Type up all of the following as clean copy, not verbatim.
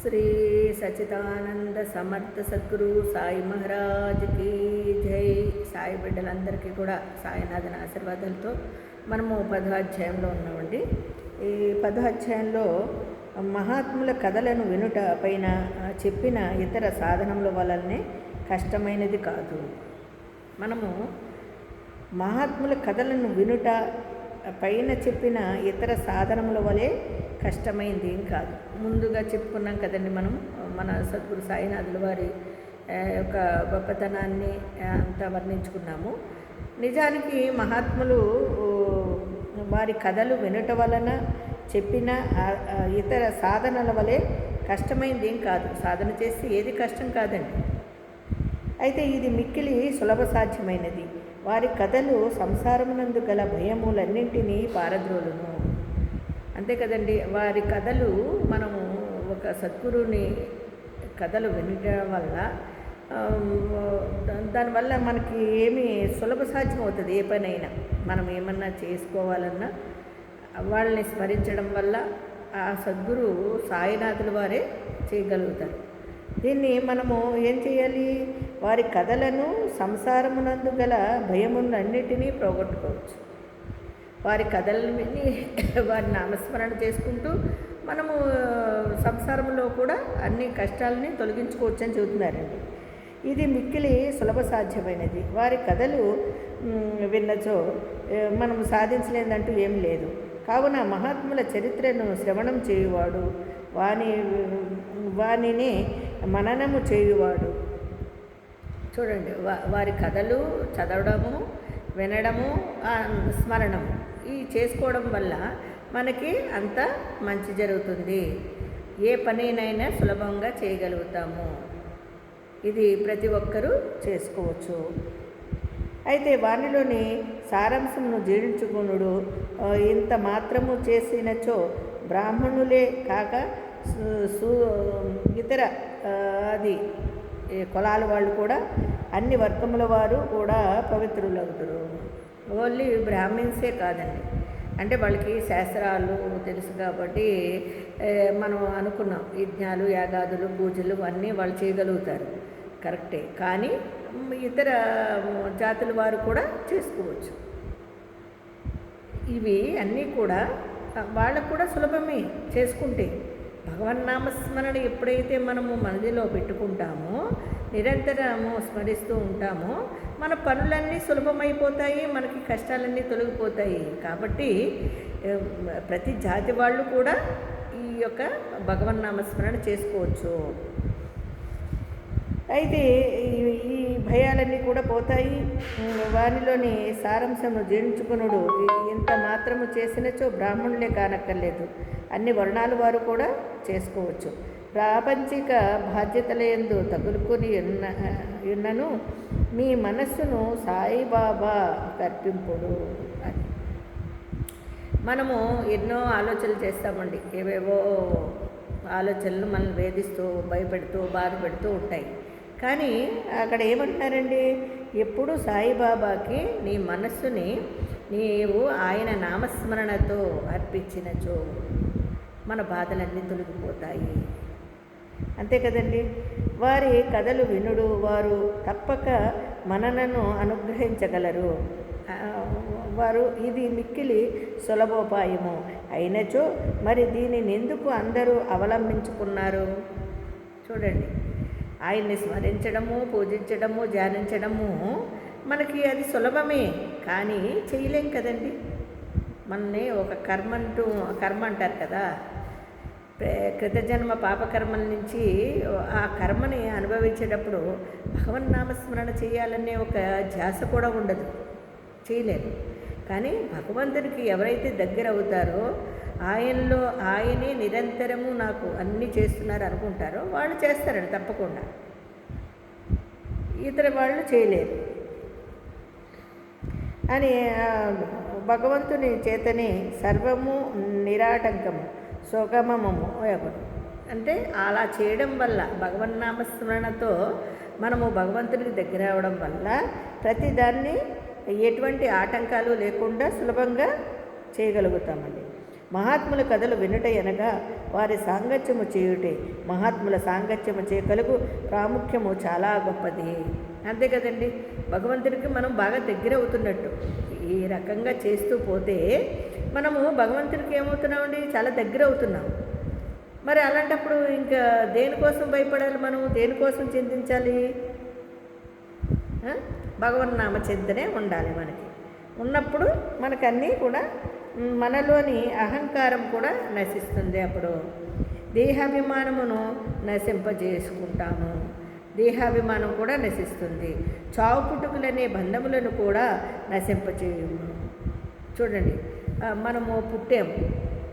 శ్రీ సచిదానంద సమర్థ సద్గురు సాయి మహారాజ్కి జై. సాయి బిడ్డలందరికీ కూడా సాయినాథన ఆశీర్వాదాలతో మనము 10వ అధ్యాయంలో ఉన్నామండి. ఈ 10వ అధ్యాయంలో మహాత్ముల కథలను వినుట పైన చెప్పిన ఇతర సాధనముల వలనే కష్టమైనది కాదు. మనము మహాత్ముల కథలను వినుట పైన చెప్పిన ఇతర సాధనముల వలె కష్టమైంది ఏం కాదు. ముందుగా చెప్పుకున్నాం కదండి, మనం మన సద్గురు సాయినాథుల వారి యొక్క గొప్పతనాన్ని అంతా వర్ణించుకున్నాము. నిజానికి మహాత్ములు వారి కథలు వినుట వలన చెప్పిన ఇతర సాధనల వలె కష్టమైంది ఏం కాదు. సాధన చేసి ఏది కష్టం కాదండి. అయితే ఇది మిక్కిలి సులభ సాధ్యమైనది. వారి కథలు సంసారమునందు గల భయములన్నింటినీ పారద్రోలును. అంతే కదండి. వారి కథలు మనము ఒక సద్గురుని కథలు వినడం వల్ల దానివల్ల మనకి ఏమి సులభ సాధ్యం అవుతుంది. ఏ పనైనా మనం ఏమన్నా చేసుకోవాలన్నా వాళ్ళని స్మరించడం వల్ల ఆ సద్గురు సాయినాథుల వారే చేయగలుగుతారు. దీన్ని మనము ఏం చేయాలి? వారి కథలను సంసారమునందు గల భయములన్నిటినీ పోగొట్టుకోవచ్చు. వారి కథలను విని వారి నామస్మరణ చేసుకుంటూ మనము సంసారంలో కూడా అన్ని కష్టాలని తొలగించుకోవచ్చు అని చెబుతున్నారండి. ఇది మిక్కిలి సులభ సాధ్యమైనది. వారి కథలు విన్నచో మనము సాధించలేదంటూ ఏం లేదు. కావున మహాత్ముల చరిత్రను శ్రవణం చేయువాడు వానిని మననము చేయువాడు. చూడండి, వారి కథలు చదవడము, వినడము, స్మరణము ఈ చేసుకోవడం వల్ల మనకి అంత మంచి జరుగుతుంది. ఏ పనినైనా సులభంగా చేయగలుగుతాము. ఇది ప్రతి ఒక్కరూ చేసుకోవచ్చు. అయితే వానిలోని సారాంశమును జీర్ణించుకునుడు ఇంత మాత్రము చేసినచో బ్రాహ్మణులే కాక ఇతర అది కులాల వాళ్ళు కూడా అన్ని వర్గముల వారు కూడా పవిత్రులవుతారు. ఓన్లీ బ్రాహ్మిన్సే కాదండి. అంటే వాళ్ళకి శాస్త్రాలు తెలుసు కాబట్టి మనం అనుకున్నాం యజ్ఞాలు, యాగాదులు, పూజలు అన్నీ వాళ్ళు చేయగలుగుతారు, కరెక్టే. కానీ ఇతర జాతుల వారు కూడా చేసుకోవచ్చు. ఇవి అన్నీ కూడా వాళ్ళకు కూడా సులభమే చేసుకుంటే. భగవన్నామస్మరణ ఎప్పుడైతే మనము మనదిలో పెట్టుకుంటామో, నిరంతరము స్మరిస్తూ ఉంటామో, మన పనులన్నీ సులభమైపోతాయి, మనకి కష్టాలన్నీ తొలగిపోతాయి. కాబట్టి ప్రతి జాతి వాళ్ళు కూడా ఈ యొక్క భగవన్నామస్మరణ చేసుకోవచ్చు. అయితే ఈ భయాలన్నీ కూడా పోతాయి. వానిలోని సారాంశము జీర్ణించుకునుడు ఇంత మాత్రము చేసినచో బ్రాహ్మణులే కానక్కర్లేదు, అన్ని వర్ణాల వారు కూడా చేసుకోవచ్చు. ప్రాపంచిక బాధ్యతలందు తగులుకొని ఉన్నను మీ మనస్సును సాయిబాబా కర్పింపుడు అని. మనము ఎన్నో ఆలోచనలు చేస్తామండి. ఏవేవో ఆలోచనలు మనల్ని వేధిస్తూ, భయపెడుతూ, బాధ పెడుతూ ఉంటాయి. కానీ అక్కడ ఏమంటున్నారండి? ఎప్పుడు సాయిబాబాకి నీ మనస్సుని నీవు ఆయన నామస్మరణతో అర్పించినచో మన బాధలన్నీ తొలగిపోతాయి. అంతే కదండి. వారి కథలు వినుడు వారు తప్పక మనలను అనుగ్రహించగలరు. వారు ఇది మిక్కిలి సులభోపాయము అయినచో మరి దీనిని ఎందుకు అందరూ అవలంబించుకున్నారు? చూడండి, ఆయన్ని స్మరించడము, పూజించడము, ధ్యానించడము మనకి అది సులభమే, కానీ చేయలేం కదండి. మనని ఒక కర్మ అంటారు కదా, కృతజన్మ పాపకర్మల నుంచి ఆ కర్మని అనుభవించేటప్పుడు భగవన్నామస్మరణ చేయాలనే ఒక ధ్యాస కూడా ఉండదు, చేయలేరు. కానీ భగవంతునికి ఎవరైతే దగ్గర అవుతారో, ఆయనే నిరంతరము నాకు అన్నీ చేస్తున్నారు అనుకుంటారో వాళ్ళు చేస్తారండి తప్పకుండా. ఇతర వాళ్ళు చేయలేరు అని భగవంతుని చేతనే సర్వము నిరాటంకము సుగమము ఎవరు అంటే అలా చేయడం వల్ల భగవన్నామస్మరణతో మనము భగవంతునికి దగ్గర అవడం వల్ల ప్రతిదాన్ని ఎటువంటి ఆటంకాలు లేకుండా సులభంగా చేయగలుగుతామండి. మహాత్ముల కథలు వినుట అనగా వారి సాంగత్యము చేయుటే. మహాత్ముల సాంగత్యము చేయగలుగు ప్రాముఖ్యము చాలా గొప్పది. అంతే కదండి, భగవంతుడికి మనం బాగా దగ్గర అవుతున్నట్టు. ఈ రకంగా చేస్తూ పోతే మనము భగవంతుడికి ఏమవుతున్నామండి, చాలా దగ్గర అవుతున్నాం. మరి అలాంటప్పుడు ఇంకా దేనికోసం భయపడాలి, మనం దేనికోసం చింతించాలి? భగవన్నామ చింతనే ఉండాలి. మనకి ఉన్నప్పుడు మనకన్నీ కూడా మనలోని అహంకారం కూడా నశిస్తుంది. అప్పుడు దేహాభిమానమును నశింపజేసుకుంటాము. దేహాభిమానం కూడా నశిస్తుంది. చావు పుట్టుకులనే బంధములను కూడా నశింపచేయము. చూడండి, మనము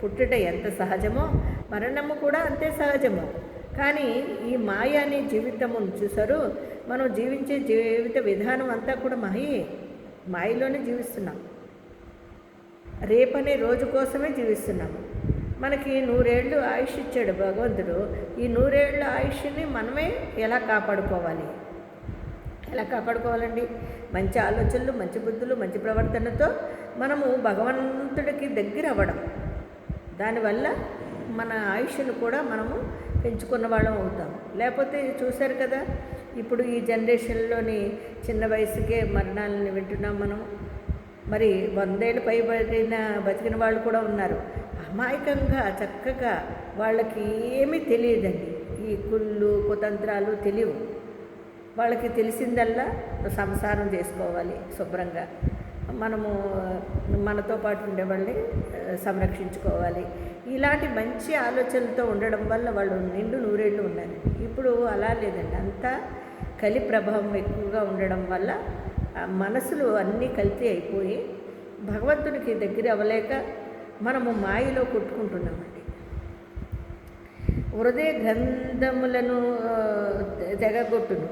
పుట్టుట ఎంత సహజమో మరణము కూడా అంతే సహజము. కానీ ఈ మాయ అనే జీవితమును చూసారు, మనం జీవించే జీవిత విధానం అంతా కూడా మాయలోనే జీవిస్తున్నాం. రేపనే రోజు కోసమే జీవిస్తున్నాము. మనకి 100 ఏళ్ళు ఆయుష్ ఇచ్చాడు భగవంతుడు. ఈ 100 ఏళ్ళ ఆయుష్ని మనమే ఎలా కాపాడుకోవాలండి? మంచి ఆలోచనలు, మంచి బుద్ధులు, మంచి ప్రవర్తనతో మనము భగవంతుడికి దగ్గర అవ్వడం. దానివల్ల మన ఆయుష్ను కూడా మనము పెంచుకున్న వాళ్ళం అవుతాం. లేకపోతే చూశారు కదా, ఇప్పుడు ఈ జనరేషన్లోని చిన్న వయసుకే మరణాలను వింటున్నాం మనం. మరి 100 ఏళ్ళు పైబడిన బతికిన వాళ్ళు కూడా ఉన్నారు. అమాయకంగా చక్కగా వాళ్ళకి ఏమీ తెలియదండి. ఈ కుళ్ళు కుతంత్రాలు తెలియవు. వాళ్ళకి తెలిసిందల్లా సంసారం చేసుకోవాలి శుభ్రంగా, మనము మనతో పాటు ఉండేవాళ్ళని సంరక్షించుకోవాలి. ఇలాంటి మంచి ఆలోచనలతో ఉండడం వల్ల వాళ్ళు నిండు 100 ఏళ్ళు ఉన్నారు. ఇప్పుడు అలా లేదండి, అంతా కలి ప్రభావం ఎక్కువగా ఉండడం వల్ల మనసులు అన్నీ కల్తీ అయిపోయి భగవంతునికి దగ్గర అవ్వలేక మనము మాయలో కొట్టుకుంటున్నామండి. హృదయ గ్రంథములను తెగగొట్టును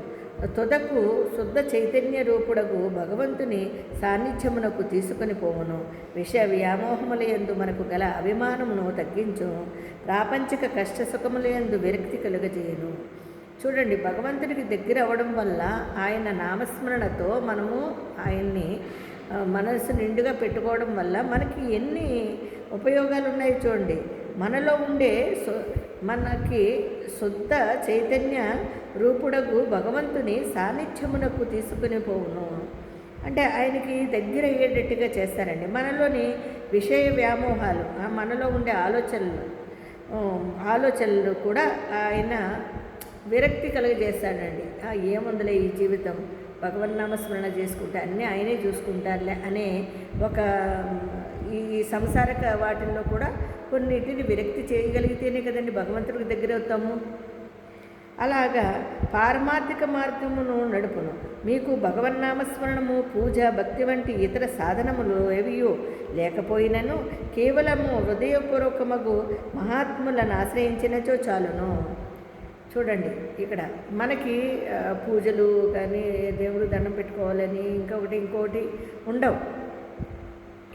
తుదకు శుద్ధ చైతన్య రూపుడగు భగవంతుని సాన్నిధ్యమునకు తీసుకొని పోవును. విషయ వ్యామోహములయందు మనకు గల అభిమానమును తగ్గించు. ప్రాపంచిక కష్ట సుఖములయందు విరక్తి కలుగజేయును. చూడండి, భగవంతుడికి దగ్గర అవ్వడం వల్ల ఆయన నామస్మరణతో మనము ఆయన్ని మనసు నిండుగా పెట్టుకోవడం వల్ల మనకి ఎన్ని ఉపయోగాలు ఉన్నాయి చూడండి. మనలో ఉండే మనకి శుద్ధ చైతన్య రూపుడగు భగవంతుని సాన్నిధ్యమునకు తీసుకుని పోవును. అంటే ఆయనకి దగ్గర అయ్యేటట్టుగా చేస్తారండి. మనలోని విషయ వ్యామోహాలు, మనలో ఉండే ఆలోచనలు కూడా ఆయన విరక్తి కలుగజేస్తాడండి. ఏముందిలే ఈ జీవితం, భగవన్నామస్మరణ చేసుకుంటే అన్నీ ఆయనే చూసుకుంటారులే అనే ఒక ఈ సంసారక వాటిల్లో కూడా కొన్నిటిని విరక్తి చేయగలిగితేనే కదండి భగవంతుడికి దగ్గర అవుతాము. అలాగా పారమార్థిక మార్గమును నడుపును. మీకు భగవన్నామస్మరణము, పూజ, భక్తి వంటి ఇతర సాధనములు ఏవియో లేకపోయినను కేవలము హృదయపూర్వకమగు మహాత్ములను ఆశ్రయించినచో చాలును. చూడండి, ఇక్కడ మనకి పూజలు కానీ దేవుడు దండం పెట్టుకోవాలని ఇంకొకటి ఉండవు.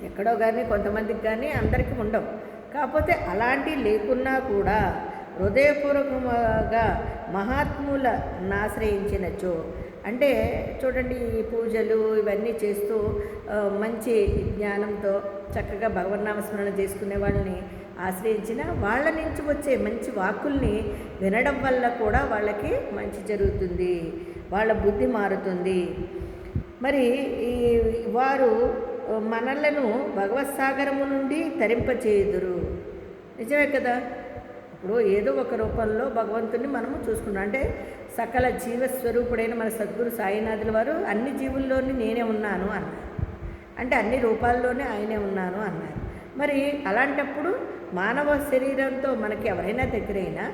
ఎక్కడో కానీ కొంతమందికి కానీ అందరికీ ఉండవు. కాకపోతే అలాంటివి లేకున్నా కూడా హృదయపూర్వకంగా మహాత్ములను ఆశ్రయించినచో, అంటే చూడండి, ఈ పూజలు ఇవన్నీ చేస్తూ మంచి జ్ఞానంతో చక్కగా భగవన్నామస్మరణ చేసుకునే వాళ్ళని ఆశ్రయించిన వాళ్ళ నుంచి వచ్చే మంచి వాక్కుల్ని వినడం వల్ల కూడా వాళ్ళకి మంచి జరుగుతుంది, వాళ్ళ బుద్ధి మారుతుంది. మరి వారు మనలను భగవత్సాగరము నుండి తరింపచేయుదురు. నిజమే కదా. ఇప్పుడు ఏదో ఒక రూపంలో భగవంతుని మనము చూసుకున్నాం. అంటే సకల జీవస్వరూపుడైన మన సద్గురు సాయినాథుల వారు అన్ని జీవుల్లోని నేనే ఉన్నాను అన్నారు. అంటే అన్ని రూపాల్లోనే ఆయనే ఉన్నాను అన్నారు. మరి అలాంటప్పుడు మానవ శరీరంతో మనకి ఎవరైనా దగ్గరైనా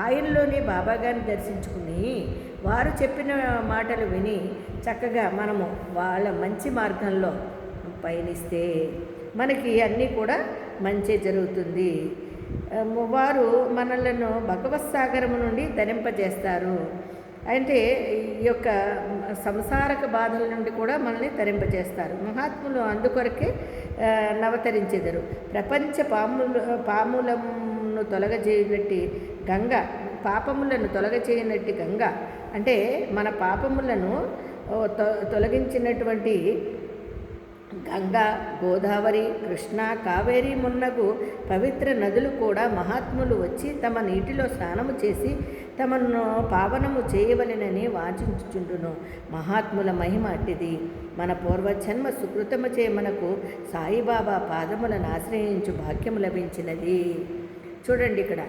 ఆయనలోనే బాబాగారిని దర్శించుకుని వారు చెప్పిన మాటలు విని చక్కగా మనము వాళ్ళ మంచి మార్గంలో పయనిస్తే మనకి అన్నీ కూడా మంచి జరుగుతుంది. వారు మనలను భగవత్సాగరము నుండి తరింపజేస్తారు. అంటే ఈ యొక్క సంసారక బాధల నుండి కూడా మనల్ని తరింపజేస్తారు. మహాత్ములు అందుకొరకే నవతరించెదరు. ప్రపంచ పాములను తొలగజేయనట్టి గంగ, పాపములను తొలగచేయనట్టి గంగ, అంటే మన పాపములను తొలగించినటువంటి గంగా, గోదావరి, కృష్ణ, కావేరి మున్నగు పవిత్ర నదులు కూడా మహాత్ములు వచ్చి తమ నీటిలో స్నానము చేసి తమను పావనము చేయవలెనని వాంఛించుచుండును. మహాత్ముల మహిమ అట్టిది. మన పూర్వజన్మ సుకృతముచే మనకు సాయిబాబా పాదములను ఆశ్రయించు భాగ్యము లభించినది. చూడండి ఇక్కడ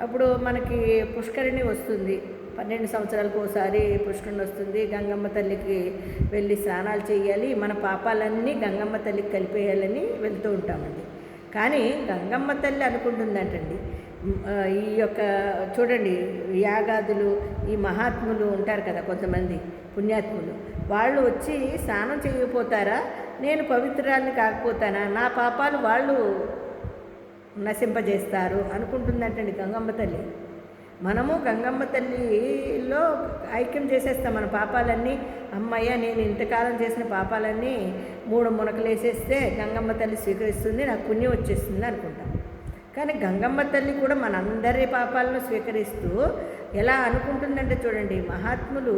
అప్పుడు మనకి పుష్కరిణి వస్తుంది. 12 సంవత్సరాలకు ఒకసారి పుష్కరిణి వస్తుంది. గంగమ్మ తల్లికి వెళ్ళి స్నానాలు చేయాలి. మన పాపాలన్నీ గంగమ్మ తల్లికి కలిపేయాలని వెళ్తూ ఉంటామండి. కానీ గంగమ్మ తల్లి అనుకుంటుందంటండి, ఈ యొక్క చూడండి యాగాదులు, ఈ మహాత్ములు ఉంటారు కదా కొంతమంది పుణ్యాత్ములు, వాళ్ళు వచ్చి స్నానం చేయకపోతారా, నేను పవిత్రాన్ని కాకపోతానా, నా పాపాలు వాళ్ళు నశింపజేస్తారు అనుకుంటుందంటండి గంగమ్మ తల్లి. మనము గంగమ్మ తల్లిలో ఐక్యం చేసేస్తాం మన పాపాలన్నీ. అమ్మయ్య, నేను ఇంతకాలం చేసిన పాపాలన్నీ 3 మునకలు వేసేస్తే గంగమ్మ తల్లి స్వీకరిస్తుంది, నాకు పుణ్యం వచ్చేస్తుంది అనుకుంటాం. కానీ గంగమ్మ తల్లి కూడా మనందరి పాపాలను స్వీకరిస్తూ ఎలా అనుకుంటుందంటే చూడండి, మహాత్ములు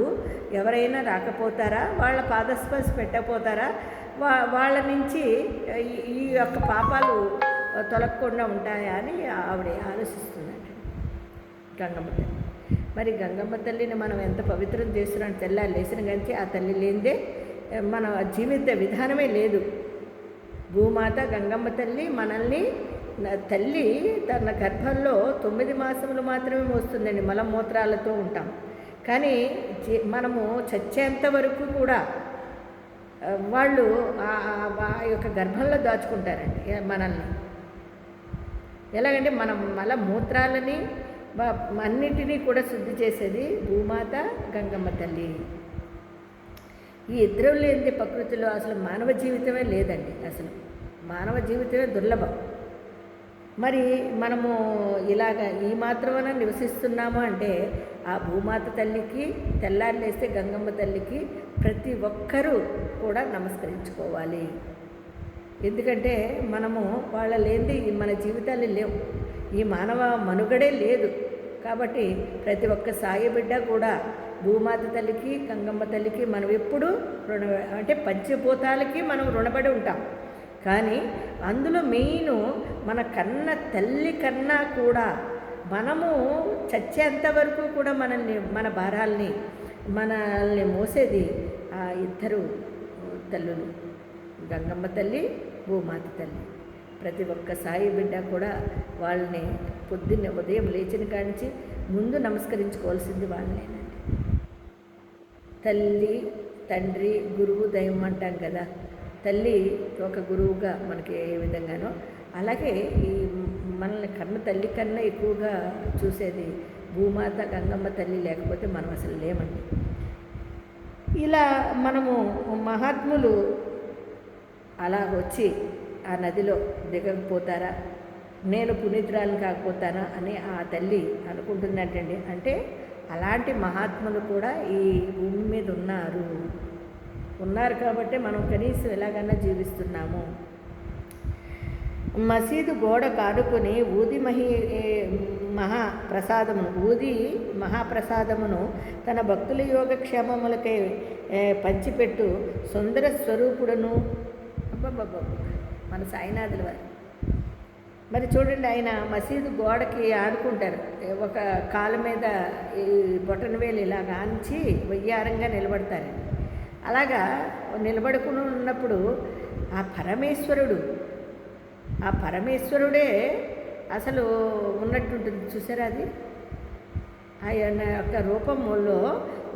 ఎవరైనా రాకపోతారా, వాళ్ళ పాదస్పర్శ పెట్టకపోతారా, వాళ్ళ నుంచి ఈ యొక్క పాపాలు తొలగకుండా ఉంటాయా అని ఆవిడ ఆలోచిస్తుందండి గంగమ్మ తల్లి. మరి గంగమ్మ తల్లిని మనం ఎంత పవిత్రం చేస్తున్నాం, తెల్లారి లేచిన కానీ ఆ తల్లి లేనిదే మన జీవిత విధానమే లేదు. భూమాత గంగమ్మ తల్లి మనల్ని, తల్లి తన గర్భంలో 9 మాసములు మాత్రమే మోస్తుందండి. మలమూత్రాలతో ఉంటాం. కానీ మనము చచ్చేంత వరకు కూడా వాళ్ళు ఆ యొక్క గర్భంలో దాచుకుంటారండి మనల్ని. ఎలాగంటే మనం మలమూత్రాలని అన్నిటినీ కూడా శుద్ధి చేసేది భూమాత గంగమ్మ తల్లి. ఈ ఇద్దరు లేనిది ప్రకృతిలో అసలు మానవ జీవితమే లేదండి. అసలు మానవ జీవితమే దుర్లభం. మరి మనము ఇలాగ ఈ మాత్రమే నివసిస్తున్నాము అంటే ఆ భూమాత తల్లికి, తెల్లారి లేస్తే గంగమ్మ తల్లికి ప్రతి ఒక్కరూ కూడా నమస్కరించుకోవాలి. ఎందుకంటే మనము వాళ్ళ లేనిది మన జీవితాలు లేవు, ఈ మానవ మనుగడే లేదు. కాబట్టి ప్రతి ఒక్క సాయి బిడ్డ కూడా భూమాత తల్లికి, గంగమ్మ తల్లికి మనం ఎప్పుడూ అంటే పంచభూతాలకి మనం రుణపడి ఉంటాం. కానీ అందులో మెయిన్ మన కన్న తల్లి కన్నా కూడా మనము చచ్చేంత వరకు కూడా మన భారాల్ని మనల్ని మోసేది ఆ ఇద్దరు తల్లులు, గంగమ్మ తల్లి, భూమాత తల్లి. ప్రతి ఒక్క సాయి బిడ్డ కూడా వాళ్ళని పొద్దున్నే ఉదయం లేచిన కానించి ముందు నమస్కరించుకోవాల్సింది వాళ్ళనేనండి. తల్లి, తండ్రి, గురువు, దైవం అంటాం కదా. తల్లి ఒక గురువుగా మనకి ఏ విధంగానో, అలాగే ఈ మనల్ని కన్న తల్లి కన్నా ఎక్కువగా చూసేది భూమాత గంగమ్మ తల్లి. లేకపోతే మనం అసలు లేమండి. ఇలా మనము మహాత్ములు అలా వచ్చి ఆ నదిలో దిగకపోతారా, నేను పునీతురాలను కాకపోతానా అని ఆ తల్లి అనుకుంటుందంటండి. అంటే అలాంటి మహాత్ములు కూడా ఈ భూమి మీద ఉన్నారు కాబట్టి మనం కనీసం ఎలాగన్నా జీవిస్తున్నాము. మసీదు గోడ కాడుకొని ఊది మహాప్రసాదమును తన భక్తుల యోగక్షేమములకై పంచిపెట్టు సుందర స్వరూపుడును మన సాయినాథుల వారు. మరి చూడండి, ఆయన మసీదు గోడకి ఆడుకుంటారు. ఒక కాళ్ళ మీద ఈ బొటనవేలు ఇలాగ ఆంచి వయ్యారంగా నిలబడతారు. అలాగా నిలబడుకుని ఉన్నప్పుడు ఆ పరమేశ్వరుడే అసలు ఉన్నట్టుంటుంది. చూసారా, అది ఆయన యొక్క రూపంలో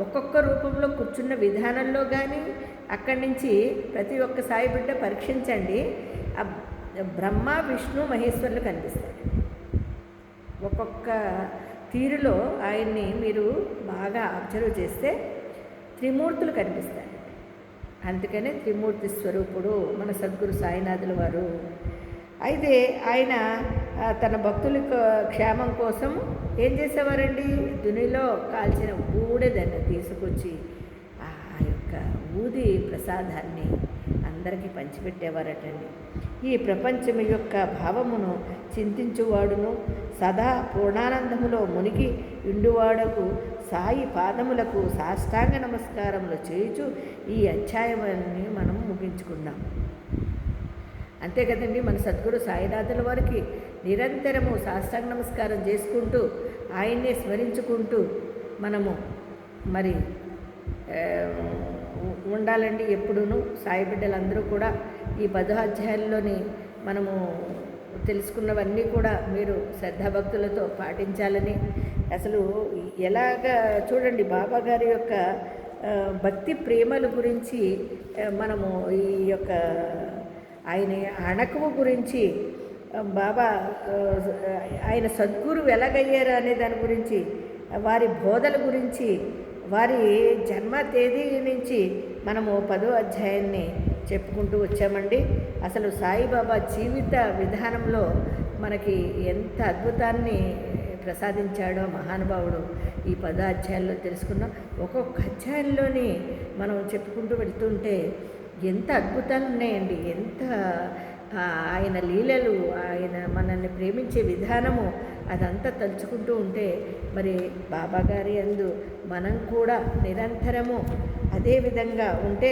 ఒక్కొక్క రూపంలో కూర్చున్న విధానంలో కానీ అక్కడి నుంచి ప్రతి ఒక్క సాయి బిడ్డ పరీక్షించండి, ఆ బ్రహ్మ, విష్ణు, మహేశ్వరులు కనిపిస్తారు. ఒక్కొక్క తీరులో ఆయన్ని మీరు బాగా అబ్జర్వ్ చేస్తే త్రిమూర్తులు కనిపిస్తారు. అందుకనే త్రిమూర్తి స్వరూపుడు మన సద్గురు సాయినాథుల వారు. అయితే ఆయన తన భక్తుల క్షేమం కోసం ఏం చేసేవారండి, దునిలో కాల్చిన బూడిదని తీసుకొచ్చి ఆ యొక్క ఊది ప్రసాదాన్ని అందరికీ పంచిపెట్టేవారటండి. ఈ ప్రపంచం యొక్క భావమును చింతించువాడును సదా పూర్ణానందములో మునిగి ఇండువాడకు సాయి పాదములకు సాష్టాంగ నమస్కారములు చేయుచు ఈ అధ్యాయాన్ని మనం ముగించుకుందాం. అంతే కదండి. మన సద్గురు సాయినాథుల వారికి నిరంతరము సాష్టాంగ నమస్కారం చేసుకుంటూ ఆయన్నే స్మరించుకుంటూ మనము మరి ఉండాలండి. ఎప్పుడూను సాయి బిడ్డలందరూ కూడా ఈ 10 అధ్యాయాల్లోని మనము తెలుసుకున్నవన్నీ కూడా మీరు శ్రద్ధాభక్తులతో పాటించాలని, అసలు ఎలాగా చూడండి బాబా గారి యొక్క భక్తి ప్రేమల గురించి మనము ఈ యొక్క ఆయన అణకువ గురించి బాబా ఆయన సద్గురు ఎలాగయ్యారు అనే దాని గురించి, వారి బోధల గురించి, వారి జన్మ తేదీ నుంచి మనము 10వ అధ్యాయాన్ని చెప్పుకుంటూ వచ్చామండి. అసలు సాయిబాబా జీవిత విధానంలో మనకి ఎంత అద్భుతాన్ని ప్రసాదించాడో మహానుభావుడు ఈ 10 అధ్యాయాల్లో తెలుసుకున్నాం. ఒక్కొక్క అధ్యాయంలోని మనం చెప్పుకుంటూ వెళ్తుంటే ఎంత అద్భుతాలు ఉన్నాయండి. ఎంత ఆయన లీలలు, ఆయన మనల్ని ప్రేమించే విధానము అదంతా తలుచుకుంటూ ఉంటే మరి బాబా గారి యందు మనం కూడా నిరంతరము అదే విధంగా ఉంటే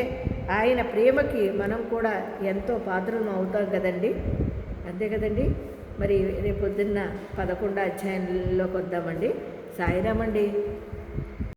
ఆయన ప్రేమకి మనం కూడా ఎంతో పాత్రలు అవుతాం కదండి. అంతే కదండి. మరి రేపు పొద్దున్న 11వ అధ్యాయంలోకి వద్దామండి. సాయిరామండి.